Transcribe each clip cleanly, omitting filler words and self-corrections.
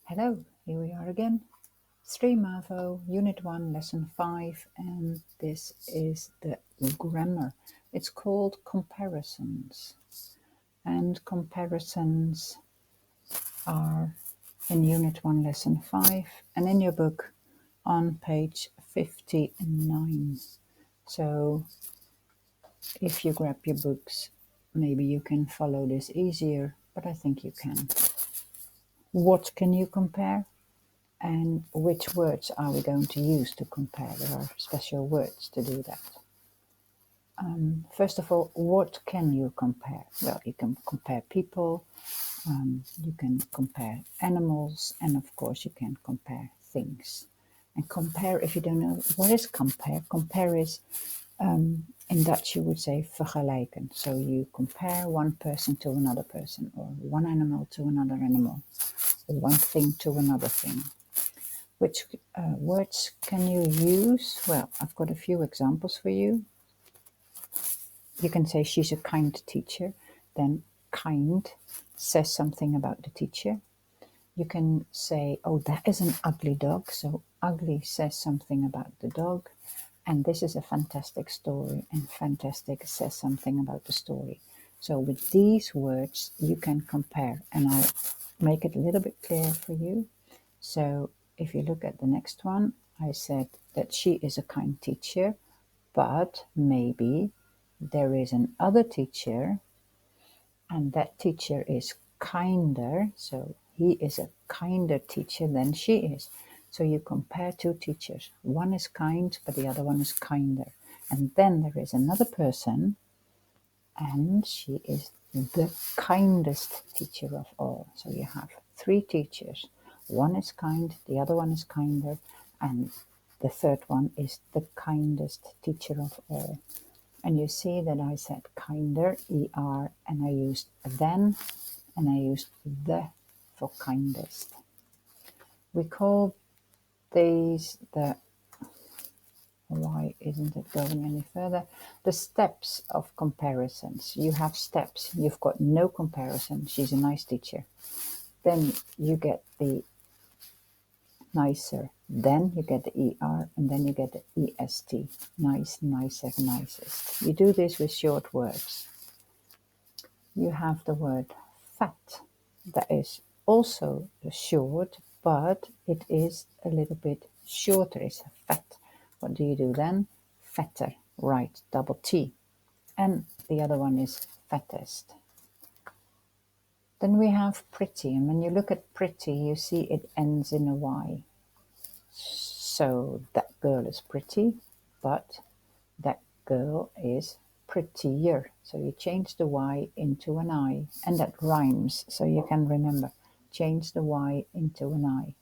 Hello, here we are again. 3 Mavo, Unit 1, Lesson 5, and this is the grammar. It's called comparisons, and comparisons are in Unit 1, Lesson 5, and in your book on page 59. So if you grab your books, maybe you can follow this easier, but I think you can. What can you compare? And which words are we going to use to compare? There are special words to do that. First of all, what can you compare? Well, you can compare people, you can compare animals, and of course you can compare things. And compare, if you don't know what is compare is, in Dutch you would say vergelijken. So you compare one person to another person, or one animal to another animal, or one thing to another thing. Which words can you use? Well, I've got a few examples for you. You can say she's a kind teacher. Then kind says something about the teacher. You can say, oh, that is an ugly dog. So ugly says something about the dog. And this is a fantastic story. And fantastic says something about the story. So with these words, you can compare. And I'll make it a little bit clearer for you. So if you look at the next one, I said that she is a kind teacher, but maybe there is another teacher and that teacher is kinder. So he is a kinder teacher than she is. So you compare two teachers. One is kind, but the other one is kinder. And then there is another person and she is the kindest teacher of all. So you have three teachers. One is kind, the other one is kinder, and the third one is the kindest teacher of all. And you see that I said kinder, ER, and I used then, and I used the for kindest. We call these the, why isn't it going any further? The steps of comparisons. You have steps. You've got no comparison. She's a nice teacher. Then you get the nicer. Then you get the ER, and then you get the EST. Nice, nicer, nicest. You do this with short words. You have the word fat. That is also short, but it is a little bit shorter. It's fat. What do you do then? Fatter, right, double T. And the other one is fattest. Then we have pretty, and when you look at pretty, you see it ends in a Y. So that girl is pretty, but that girl is prettier. So you change the Y into an I, and that rhymes, so you can remember. Change the Y into an I.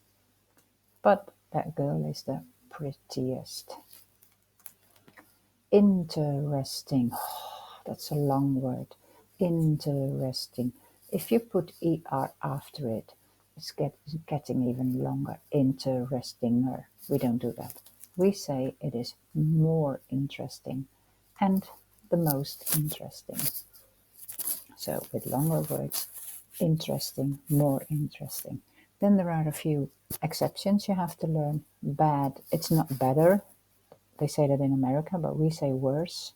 But that girl is the prettiest. Interesting. Oh, that's a long word. Interesting. If you put ER after it, it's getting even longer. Interestinger. We don't do that. We say it is more interesting and the most interesting. So with longer words, interesting, more interesting. Then there are a few exceptions you have to learn. Bad, it's not better. They say that in America, but we say worse.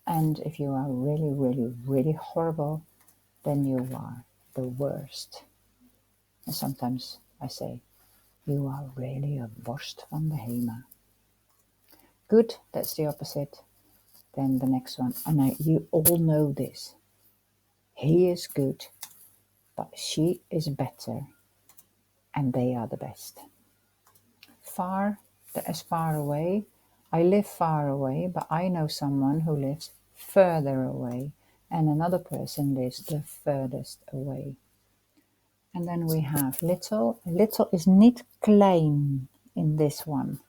And if you are really, really, really horrible, then you are the worst. And sometimes I say, you are really a worst van de hemel. Good, that's the opposite. Then the next one, and you all know this. He is good, but she is better, and they are the best. Far, that is far away. I live far away, but I know someone who lives further away, and another person lives the furthest away. And then we have little. Little is niet klein in this one.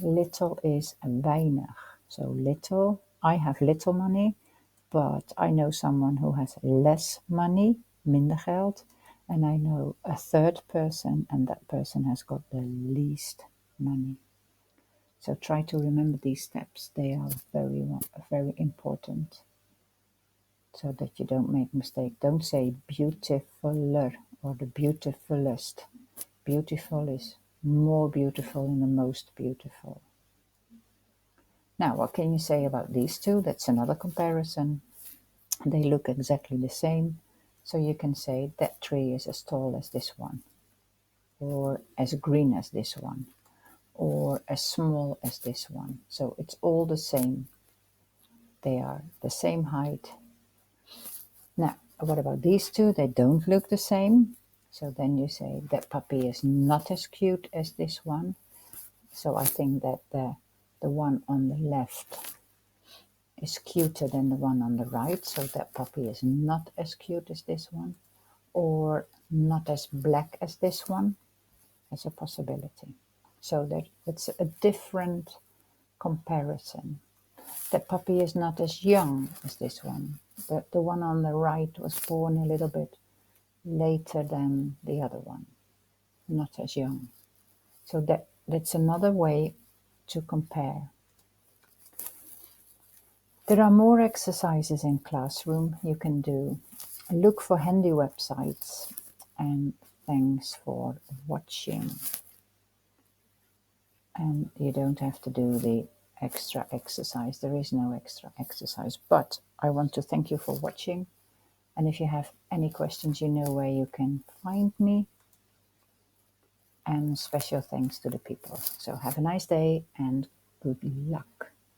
Little is weinig. So little, I have little money, but I know someone who has less money, minder geld, and I know a third person, and that person has got the least money. So try to remember these steps. They are very, very important, so that you don't make mistake. Don't say beautifuler or the beautifulest. beautiful is more beautiful than the most beautiful. Now, what can you say about these two? That's another comparison. They look exactly the same. So you can say that tree is as tall as this one, or as green as this one, or as small as this one. So it's all the same. They are the same height. Now, what about these two? They don't look the same. So then you say that puppy is not as cute as this one. So I think that the one on the left is cuter than the one on the right. So that puppy is not as cute as this one, or not as black as this one. As a possibility. So that it's a different comparison. That puppy is not as young as this one. The one on the right was born a little bit later than the other one, not as young. So that's another way to compare. There are more exercises in Classroom you can do. Look for handy websites, and thanks for watching. And you don't have to do the extra exercise. There is no extra exercise, but I want to thank you for watching. And if you have any questions, you know where you can find me. And special thanks to the people. So have a nice day and good luck.